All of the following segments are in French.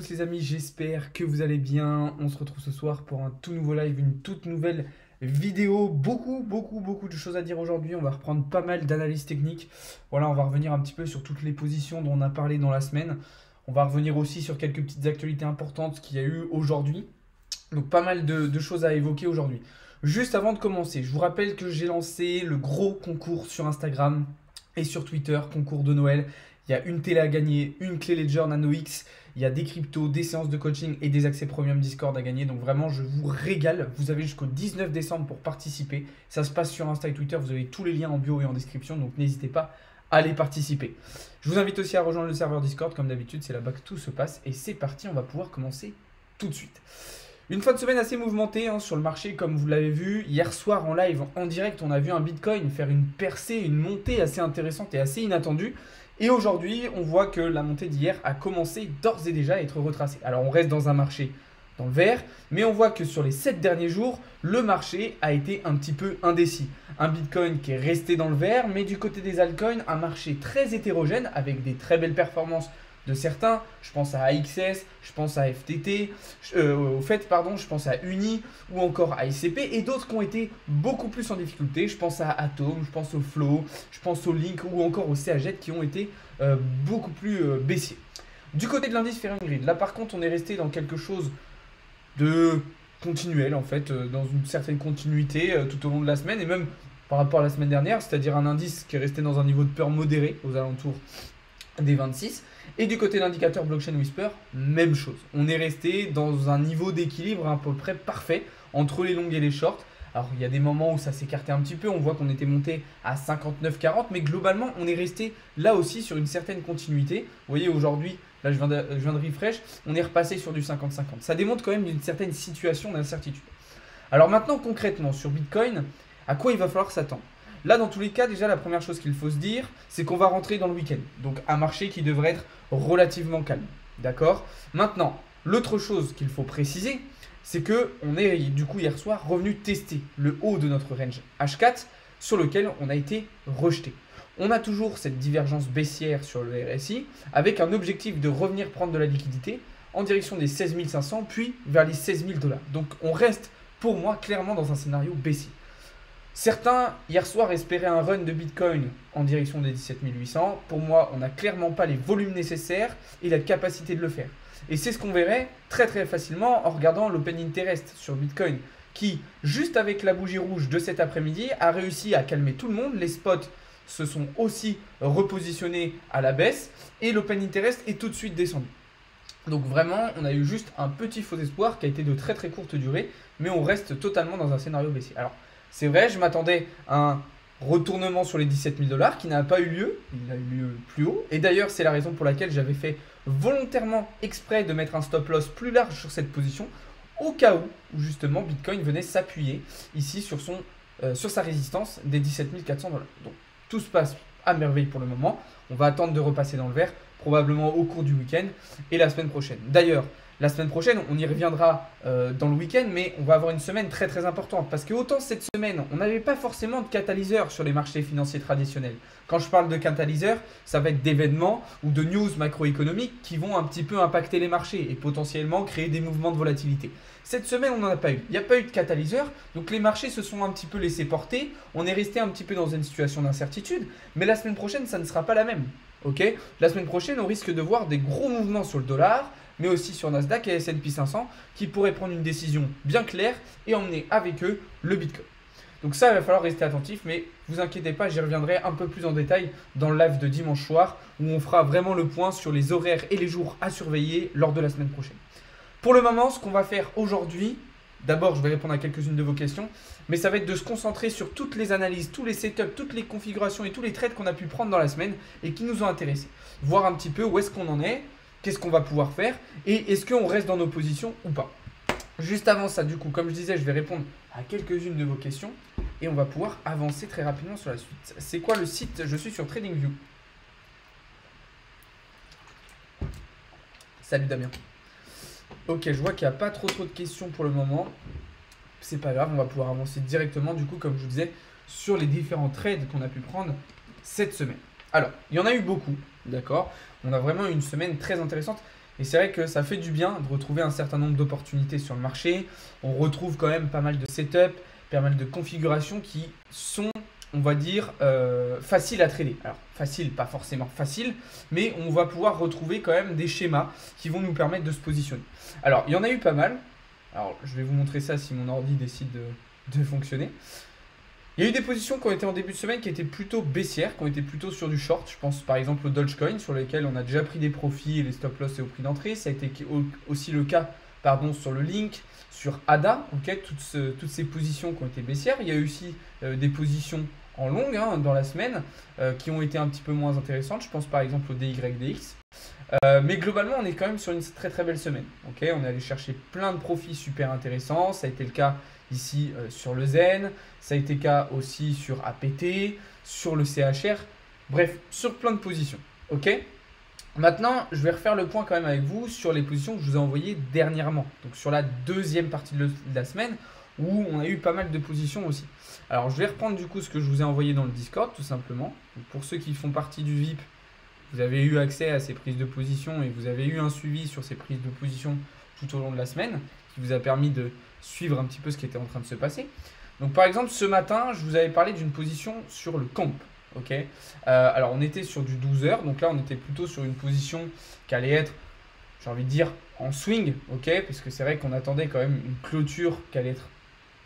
tous les amis, j'espère que vous allez bien. On se retrouve ce soir pour un tout nouveau live, une toute nouvelle vidéo. Beaucoup de choses à dire aujourd'hui. On va reprendre pas mal d'analyses techniques. Voilà, on va revenir un petit peu sur toutes les positions dont on a parlé dans la semaine. On va revenir aussi sur quelques petites actualités importantes qu'il y a eu aujourd'hui. Donc pas mal de choses à évoquer aujourd'hui. Juste avant de commencer, je vous rappelle que j'ai lancé le gros concours sur Instagram et sur Twitter, concours de Noël. Il y a une télé à gagner, une clé Ledger Nano X, il y a des cryptos, des séances de coaching et des accès premium Discord à gagner. Donc vraiment, je vous régale. Vous avez jusqu'au 19 décembre pour participer. Ça se passe sur Insta et Twitter. Vous avez tous les liens en bio et en description. Donc n'hésitez pas à aller participer. Je vous invite aussi à rejoindre le serveur Discord. Comme d'habitude, c'est là-bas que tout se passe. Et c'est parti, on va pouvoir commencer tout de suite. Une fin de semaine assez mouvementée sur le marché, comme vous l'avez vu. Hier soir en live, en direct, on a vu un Bitcoin faire une percée, une montée assez intéressante et assez inattendue. Et aujourd'hui, on voit que la montée d'hier a commencé d'ores et déjà à être retracée. Alors on reste dans un marché dans le vert, mais on voit que sur les 7 derniers jours, le marché a été un petit peu indécis. Un Bitcoin qui est resté dans le vert, mais du côté des altcoins, un marché très hétérogène avec des très belles performances de certains. Je pense à AXS, je pense à FTT, je pense à Uni ou encore à SCP et d'autres qui ont été beaucoup plus en difficulté. Je pense à Atom, je pense au Flow, je pense au Link ou encore au CAGET qui ont été beaucoup plus baissiers. Du côté de l'indice Fahrenheit, là par contre on est resté dans quelque chose de continuel en fait, dans une certaine continuité tout au long de la semaine et même par rapport à la semaine dernière, c'est-à-dire un indice qui est resté dans un niveau de peur modéré aux alentours des 26. Et du côté de l'indicateur Blockchain Whisper, même chose. On est resté dans un niveau d'équilibre à peu près parfait entre les longues et les shorts. Alors il y a des moments où ça s'écartait un petit peu, on voit qu'on était monté à 59,40, mais globalement on est resté là aussi sur une certaine continuité. Vous voyez aujourd'hui, là je viens de refresh, on est repassé sur du 50-50. Ça démontre quand même une certaine situation d'incertitude. Alors maintenant concrètement sur Bitcoin, à quoi il va falloir s'attendre ? Là, dans tous les cas, déjà, la première chose qu'il faut se dire, c'est qu'on va rentrer dans le week-end. Donc, un marché qui devrait être relativement calme. D'accord ? Maintenant, l'autre chose qu'il faut préciser, c'est qu'on est, du coup, hier soir, revenu tester le haut de notre range H4 sur lequel on a été rejeté. On a toujours cette divergence baissière sur le RSI avec un objectif de revenir prendre de la liquidité en direction des 16 500 puis vers les 16 000 $. Donc, on reste, pour moi, clairement dans un scénario baissier. Certains, hier soir, espéraient un run de Bitcoin en direction des 17 800. Pour moi, on n'a clairement pas les volumes nécessaires et la capacité de le faire. Et c'est ce qu'on verrait très facilement en regardant l'Open Interest sur Bitcoin qui, juste avec la bougie rouge de cet après-midi, a réussi à calmer tout le monde. Les spots se sont aussi repositionnés à la baisse et l'Open Interest est tout de suite descendu. Donc vraiment, on a eu juste un petit faux espoir qui a été de très courte durée, mais on reste totalement dans un scénario baissier. Alors, c'est vrai, je m'attendais à un retournement sur les 17 000 $, qui n'a pas eu lieu, il a eu lieu plus haut. Et d'ailleurs, c'est la raison pour laquelle j'avais fait volontairement exprès de mettre un stop loss plus large sur cette position, au cas où justement Bitcoin venait s'appuyer ici sur sa résistance des 17 400 $. Donc tout se passe à merveille pour le moment. On va attendre de repasser dans le vert, probablement au cours du week-end et la semaine prochaine. D'ailleurs, la semaine prochaine, on y reviendra dans le week-end, mais on va avoir une semaine très importante. Parce que autant cette semaine, on n'avait pas forcément de catalyseur sur les marchés financiers traditionnels. Quand je parle de catalyseur, ça va être d'événements ou de news macroéconomiques qui vont un petit peu impacter les marchés et potentiellement créer des mouvements de volatilité. Cette semaine, on n'en a pas eu. Il n'y a pas eu de catalyseur, donc les marchés se sont un petit peu laissés porter. On est resté un petit peu dans une situation d'incertitude, mais la semaine prochaine, ça ne sera pas la même. Okay ? La semaine prochaine, on risque de voir des gros mouvements sur le dollar, mais aussi sur Nasdaq et S&P 500 qui pourraient prendre une décision bien claire et emmener avec eux le Bitcoin. Donc ça, il va falloir rester attentif, mais vous inquiétez pas, j'y reviendrai un peu plus en détail dans le live de dimanche soir où on fera vraiment le point sur les horaires et les jours à surveiller lors de la semaine prochaine. Pour le moment, ce qu'on va faire aujourd'hui, d'abord je vais répondre à quelques-unes de vos questions, mais ça va être de se concentrer sur toutes les analyses, tous les setups, toutes les configurations et tous les trades qu'on a pu prendre dans la semaine et qui nous ont intéressés. Voir un petit peu où est-ce qu'on en est, qu'est-ce qu'on va pouvoir faire et est-ce qu'on reste dans nos positions ou pas. Juste avant ça, du coup, comme je disais, je vais répondre à quelques-unes de vos questions et on va pouvoir avancer très rapidement sur la suite. C'est quoi le site ? Je suis sur TradingView. Salut Damien. Ok, je vois qu'il n'y a pas trop de questions pour le moment. C'est pas grave, on va pouvoir avancer directement, du coup, comme je vous disais, sur les différents trades qu'on a pu prendre cette semaine. Alors, il y en a eu beaucoup, d'accord ? On a vraiment eu une semaine très intéressante. Et c'est vrai que ça fait du bien de retrouver un certain nombre d'opportunités sur le marché. On retrouve quand même pas mal de setup, pas mal de configurations qui sont, on va dire, faciles à trader. Alors, facile, pas forcément facile, mais on va pouvoir retrouver quand même des schémas qui vont nous permettre de se positionner. Alors, il y en a eu pas mal. Alors, je vais vous montrer ça si mon ordi décide de fonctionner. Il y a eu des positions qui ont été en début de semaine qui étaient plutôt baissières, qui ont été plutôt sur du short. Je pense par exemple au Dogecoin sur lesquels on a déjà pris des profits et les stop loss et au prix d'entrée. Ça a été aussi le cas sur le Link, sur ADA, toutes ces positions qui ont été baissières. Il y a eu aussi des positions en longue dans la semaine qui ont été un petit peu moins intéressantes. Je pense par exemple au DYDX. Mais globalement, on est quand même sur une très très belle semaine. On est allé chercher plein de profits super intéressants. Ça a été le cas ici sur le Zen. Ça a été le cas aussi sur APT, sur le CHR. Bref, sur plein de positions. Maintenant, je vais refaire le point quand même avec vous sur les positions que je vous ai envoyées dernièrement. Donc sur la deuxième partie de la semaine où on a eu pas mal de positions aussi. Alors je vais reprendre du coup ce que je vous ai envoyé dans le Discord tout simplement. Donc, pour ceux qui font partie du VIP, vous avez eu accès à ces prises de position et vous avez eu un suivi sur ces prises de position tout au long de la semaine qui vous a permis de suivre un petit peu ce qui était en train de se passer. Donc par exemple ce matin, je vous avais parlé d'une position sur le comp. Alors on était sur du 12 heures, donc là on était plutôt sur une position qui allait être, j'ai envie de dire, en swing, parce que c'est vrai qu'on attendait quand même une clôture qui allait être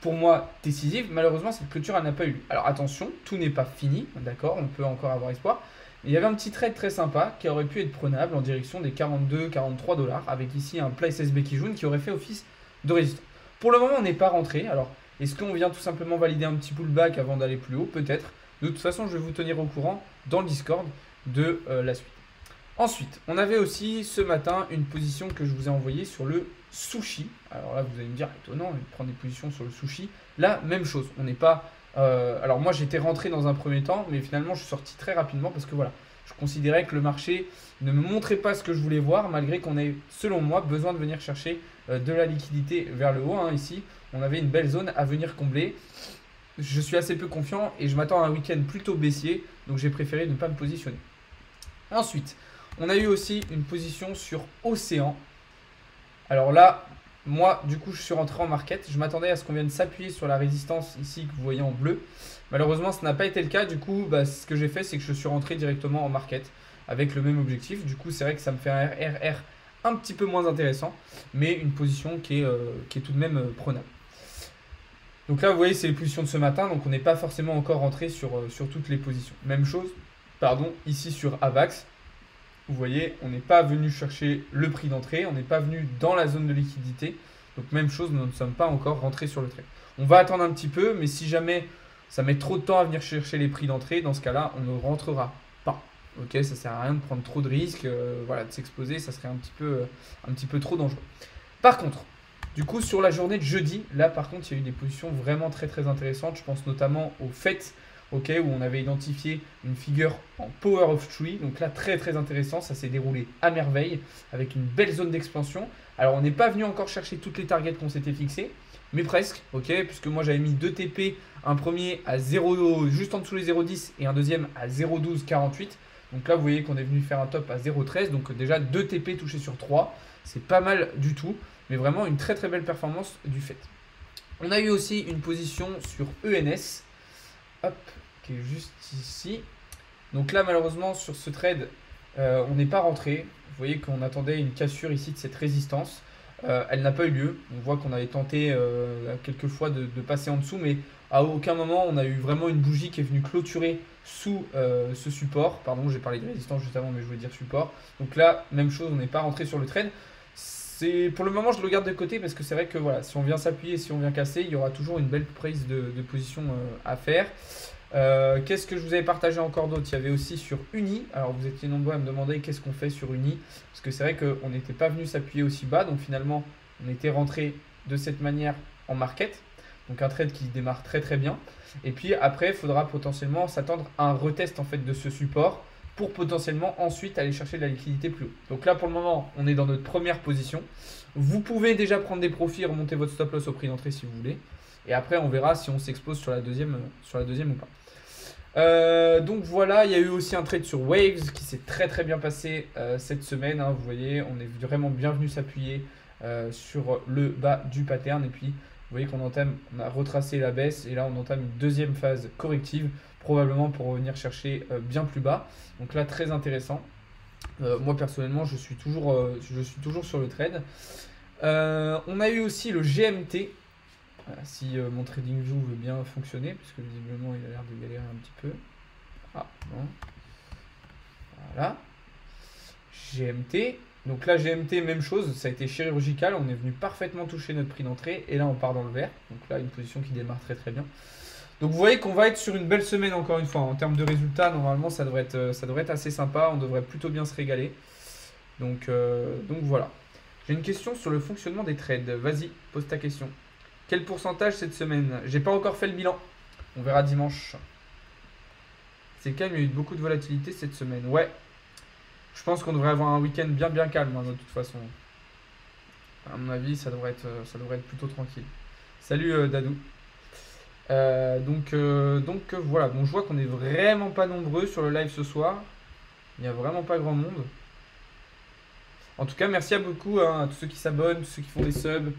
pour moi décisive. Malheureusement cette clôture elle n'a pas eu lieu. Alors attention, tout n'est pas fini, d'accord, on peut encore avoir espoir. Il y avait un petit trade très sympa qui aurait pu être prenable en direction des 42-43 $, avec ici un plat SSB qui jaune qui aurait fait office de résistance. Pour le moment, on n'est pas rentré. Alors, est-ce qu'on vient tout simplement valider un petit pullback avant d'aller plus haut? Peut-être. De toute façon, je vais vous tenir au courant dans le Discord de la suite. Ensuite, on avait aussi ce matin une position que je vous ai envoyée sur le sushi. Alors là, vous allez me dire, étonnant, de prendre des positions sur le sushi. Là, même chose. On n'est pas... alors moi, j'étais rentré dans un premier temps, mais finalement, je suis sorti très rapidement parce que voilà, je considérais que le marché ne me montrait pas ce que je voulais voir, malgré qu'on ait, selon moi, besoin de venir chercher de la liquidité vers le haut. Ici, on avait une belle zone à venir combler. Je suis assez peu confiant et je m'attends à un week-end plutôt baissier, donc j'ai préféré ne pas me positionner. Ensuite, on a eu aussi une position sur Océan. Alors là, moi, du coup, je suis rentré en market. Je m'attendais à ce qu'on vienne s'appuyer sur la résistance ici que vous voyez en bleu. Malheureusement, ce n'a pas été le cas. Du coup, ce que j'ai fait, c'est que je suis rentré directement en market avec le même objectif. Du coup, c'est vrai que ça me fait un RR un petit peu moins intéressant, mais une position qui est tout de même prenable. Donc là, vous voyez, c'est les positions de ce matin. Donc, on n'est pas forcément encore rentré sur toutes les positions. Même chose, ici sur AVAX. Vous voyez, on n'est pas venu chercher le prix d'entrée. On n'est pas venu dans la zone de liquidité. Donc, même chose, nous ne sommes pas encore rentrés sur le trade. On va attendre un petit peu, mais si jamais ça met trop de temps à venir chercher les prix d'entrée, dans ce cas-là, on ne rentrera pas. Ça sert à rien de prendre trop de risques, de s'exposer, ça serait un petit peu trop dangereux. Par contre, du coup, sur la journée de jeudi, là par contre, il y a eu des positions vraiment très très intéressantes. Je pense notamment au FET, où on avait identifié une figure en Power of Three. Donc là, très très intéressant, ça s'est déroulé à merveille, avec une belle zone d'expansion. Alors, on n'est pas venu encore chercher toutes les targets qu'on s'était fixées, mais presque, puisque moi j'avais mis 2 TP, un premier à 0, juste en dessous les 0,10 et un deuxième à 0,1248. Donc là, vous voyez qu'on est venu faire un top à 0,13. Donc déjà 2 TP touchés sur 3. C'est pas mal du tout. Mais vraiment une très très belle performance du fait. On a eu aussi une position sur ENS. Qui est juste ici. Donc là, malheureusement, sur ce trade, on n'est pas rentré. Vous voyez qu'on attendait une cassure ici de cette résistance. Elle n'a pas eu lieu. On voit qu'on avait tenté quelques fois de passer en dessous. Mais à aucun moment, on a eu vraiment une bougie qui est venue clôturer sous ce support. Pardon, j'ai parlé de résistance juste avant, mais je voulais dire support. Donc là, même chose, on n'est pas rentré sur le trade. Pour le moment, je le garde de côté parce que c'est vrai que voilà, si on vient s'appuyer, si on vient casser, il y aura toujours une belle prise de position à faire. Qu'est-ce que je vous avais partagé encore d'autre? Il y avait aussi sur Uni. Alors vous étiez nombreux à me demander qu'est-ce qu'on fait sur Uni, parce que c'est vrai qu'on n'était pas venu s'appuyer aussi bas, donc finalement on était rentré de cette manière en market. Donc un trade qui démarre très très bien. Et puis après, il faudra potentiellement s'attendre à un retest en fait de ce support pour potentiellement ensuite aller chercher de la liquidité plus haut. Donc là pour le moment, on est dans notre première position. Vous pouvez déjà prendre des profits et remonter votre stop loss au prix d'entrée si vous voulez. Et après, on verra si on s'expose sur la deuxième ou pas. Donc voilà, il y a eu aussi un trade sur Waves qui s'est très bien passé cette semaine, hein. Vous voyez, on est vraiment bien venu s'appuyer sur le bas du pattern. Et puis, vous voyez qu'on on a retracé la baisse et là, on entame une deuxième phase corrective, probablement pour revenir chercher bien plus bas. Donc là, très intéressant. Moi, personnellement, je suis toujours sur le trade. On a eu aussi le GMT. Voilà, si mon TradingView veut bien fonctionner, puisque visiblement il a l'air de galérer un petit peu. Ah, non. Voilà. GMT. Donc là, GMT, même chose, ça a été chirurgical. On est venu parfaitement toucher notre prix d'entrée. Et là, on part dans le vert. Donc là, une position qui démarre très bien. Donc vous voyez qu'on va être sur une belle semaine encore une fois. En termes de résultats, normalement, ça devrait être assez sympa. On devrait plutôt bien se régaler. Donc voilà. J'ai une question sur le fonctionnement des trades. Vas-y, pose ta question. Quel pourcentage cette semaine? J'ai pas encore fait le bilan. On verra dimanche. C'est calme, il y a eu beaucoup de volatilité cette semaine. Ouais. Je pense qu'on devrait avoir un week-end bien calme, hein, de toute façon. À mon avis, ça devrait être plutôt tranquille. Salut Dadou. Donc voilà. Bon, je vois qu'on est vraiment pas nombreux sur le live ce soir. Il n'y a vraiment pas grand monde. En tout cas, merci à beaucoup, hein, à tous ceux qui s'abonnent, tous ceux qui font des subs.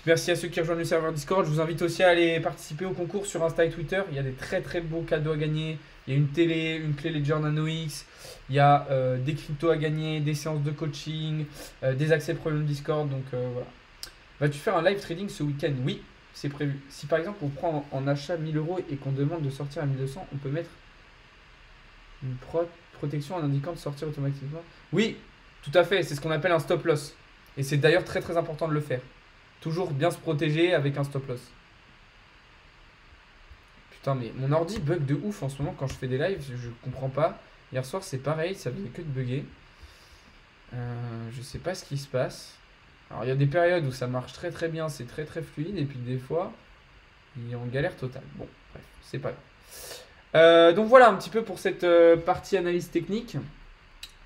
Merci à ceux qui rejoignent le serveur Discord. Je vous invite aussi à aller participer au concours sur Insta et Twitter. Il y a des très beaux cadeaux à gagner. Il y a une télé, une clé Ledger Nano X. Il y a des cryptos à gagner, des séances de coaching, des accès premium Discord. Donc voilà. Vas-tu faire un live trading ce week-end? Oui, c'est prévu. Si par exemple on prend en achat 1000 € et qu'on demande de sortir à 1200, on peut mettre une protection en indiquant de sortir automatiquement. Oui, tout à fait. C'est ce qu'on appelle un stop loss. Et c'est d'ailleurs très important de le faire. Toujours bien se protéger avec un stop loss. Putain, mais mon ordi bug de ouf en ce moment quand je fais des lives, je comprends pas. Hier soir, c'est pareil, ça faisait que de bugger. Je sais pas ce qui se passe. Alors, il y a des périodes où ça marche très bien, c'est très fluide, et puis des fois, il est en galère totale. Bon, bref, c'est pas grave. Donc voilà un petit peu pour cette partie analyse technique.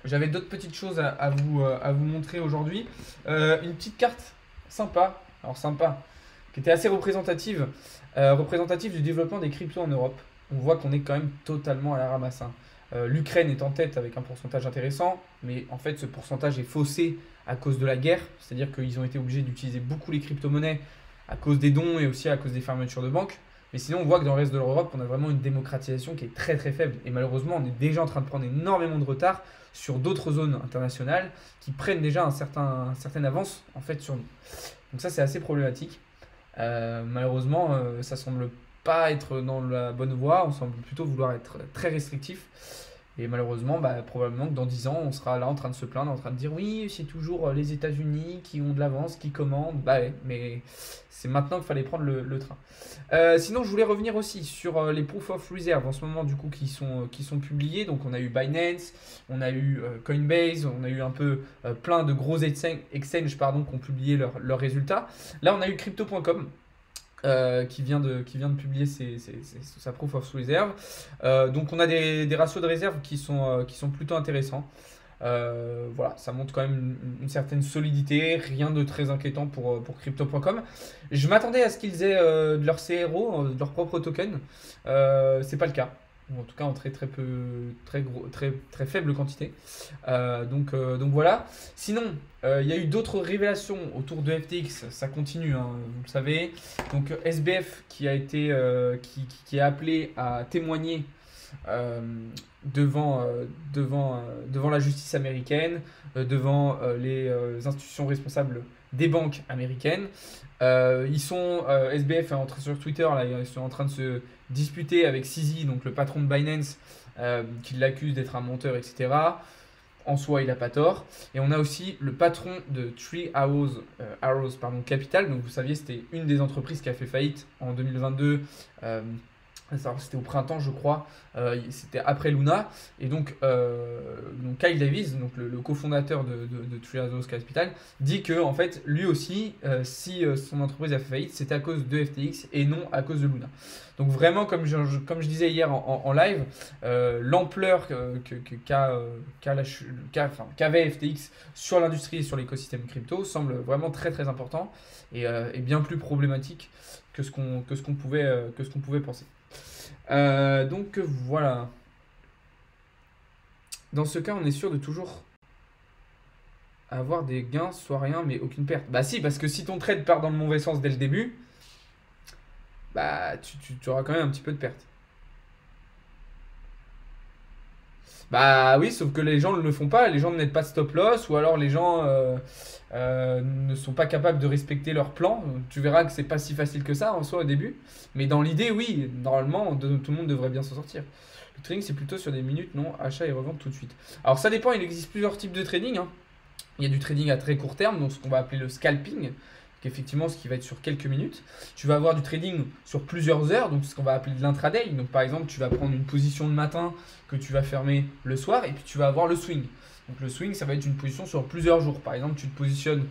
J'avais d'autres petites choses à vous montrer aujourd'hui. Une petite carte sympa. Alors sympa, qui était assez représentative du développement des cryptos en Europe. On voit qu'on est quand même totalement à la ramasse, hein. L'Ukraine est en tête avec un pourcentage intéressant, mais en fait ce pourcentage est faussé à cause de la guerre, c'est-à-dire qu'ils ont été obligés d'utiliser beaucoup les crypto-monnaies à cause des dons et aussi à cause des fermetures de banques. Mais sinon on voit que dans le reste de l'Europe, on a vraiment une démocratisation qui est très faible. Et malheureusement, on est déjà en train de prendre énormément de retard sur d'autres zones internationales qui prennent déjà une certaine avance en fait sur nous. Donc ça c'est assez problématique. Malheureusement, ça semble pas être dans la bonne voie, on semble plutôt vouloir être très restrictif. Et malheureusement, probablement que dans 10 ans, on sera là en train de se plaindre, en train de dire oui, c'est toujours les États-Unis qui ont de l'avance, qui commandent. Bah ouais, mais c'est maintenant qu'il fallait prendre le train. Sinon, je voulais revenir aussi sur les Proof of Reserve en ce moment, du coup, qui sont publiés. Donc, on a eu Binance, on a eu Coinbase, on a eu un peu plein de gros exchanges qui ont publié leurs résultats. Là, on a eu Crypto.com. Qui vient de publier sa Proof of Reserve. Donc on a des ratios de réserve qui sont plutôt intéressants. Voilà, ça montre quand même une certaine solidité, rien de très inquiétant pour Crypto.com. Je m'attendais à ce qu'ils aient de leur CRO, de leur propre token. C'est pas le cas. Ou en tout cas en très faible quantité. Donc voilà. Sinon, il y a eu d'autres révélations autour de FTX. Ça continue, hein, vous le savez. Donc SBF qui a appelé à témoigner devant la justice américaine, devant les institutions responsables des banques américaines. SBF est entré sur Twitter, là, ils sont en train de se disputer avec CZ, donc le patron de Binance, qui l'accuse d'être un menteur, etc. En soi, il n'a pas tort. Et on a aussi le patron de Three Arrows Capital. Donc vous saviez, c'était une des entreprises qui a fait faillite en 2022. C'était au printemps, je crois. C'était après Luna. Et donc Kyle Davis, donc le cofondateur de Three Arrows Capital, dit que en fait, lui aussi, si son entreprise a fait faillite, c'était à cause de FTX et non à cause de Luna. Donc vraiment, comme je disais hier en live, l'ampleur qu'avait FTX sur l'industrie et sur l'écosystème crypto semble vraiment très important et bien plus problématique que ce qu'on pouvait penser. Donc voilà. Dans ce cas, on est sûr de toujours avoir des gains, soit rien, mais aucune perte. Bah si, parce que si ton trade part dans le mauvais sens dès le début, bah tu auras quand même un petit peu de perte. Bah oui, sauf que les gens ne le font pas, les gens ne mettent pas de stop loss, ou alors les gens ne sont pas capables de respecter leur plan. Tu verras que c'est pas si facile que ça en soi au début, mais dans l'idée, oui, normalement, tout le monde devrait bien s'en sortir. Le trading, c'est plutôt sur des minutes, non, achat et revente tout de suite. Alors ça dépend, il existe plusieurs types de trading, hein. Il y a du trading à très court terme, donc ce qu'on va appeler le scalping, qui est effectivement ce qui va être sur quelques minutes. Tu vas avoir du trading sur plusieurs heures, donc ce qu'on va appeler de l'intraday. Donc par exemple, tu vas prendre une position le matin que tu vas fermer le soir, et puis tu vas avoir le swing. Donc le swing, ça va être une position sur plusieurs jours. Par exemple, tu te positionnes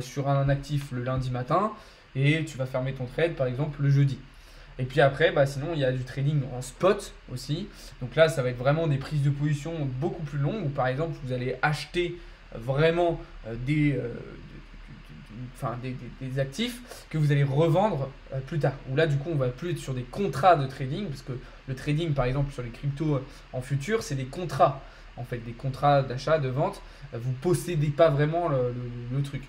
sur un actif le lundi matin, et tu vas fermer ton trade par exemple le jeudi. Et puis après, bah sinon, il y a du trading en spot aussi. Donc là, ça va être vraiment des prises de position beaucoup plus longues, où par exemple, vous allez acheter vraiment des actifs que vous allez revendre plus tard. Où là, du coup, on va plus être sur des contrats de trading, parce que le trading, par exemple, sur les cryptos en futur, c'est des contrats. En fait, des contrats d'achat, de vente. Vous ne possédez pas vraiment le truc.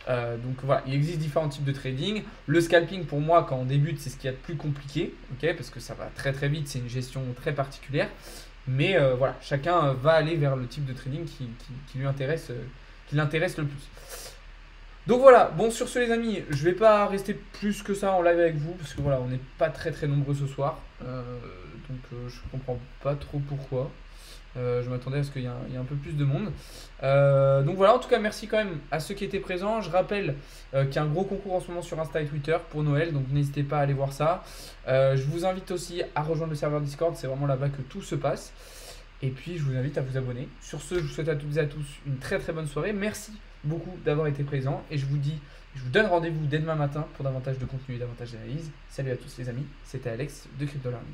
Donc voilà, il existe différents types de trading. Le scalping, pour moi, quand on débute, c'est ce qu'il y a de plus compliqué, ok, parce que ça va très très vite, c'est une gestion très particulière. Mais voilà, chacun va aller vers le type de trading qui lui intéresse, qui l'intéresse le plus. Donc voilà, bon sur ce les amis, je vais pas rester plus que ça en live avec vous, parce que voilà, on n'est pas très très nombreux ce soir. Je comprends pas trop pourquoi. Je m'attendais à ce qu'il y ait un peu plus de monde. Donc voilà, en tout cas, merci quand même à ceux qui étaient présents. Je rappelle qu'il y a un gros concours en ce moment sur Insta et Twitter pour Noël, donc n'hésitez pas à aller voir ça. Je vous invite aussi à rejoindre le serveur Discord, c'est vraiment là-bas que tout se passe. Et puis, je vous invite à vous abonner. Sur ce, je vous souhaite à toutes et à tous une très très bonne soirée. Merci beaucoup d'avoir été présents et je vous donne rendez-vous dès demain matin pour davantage de contenu et davantage d'analyse. Salut à tous les amis, c'était Alex de Crypto Learning.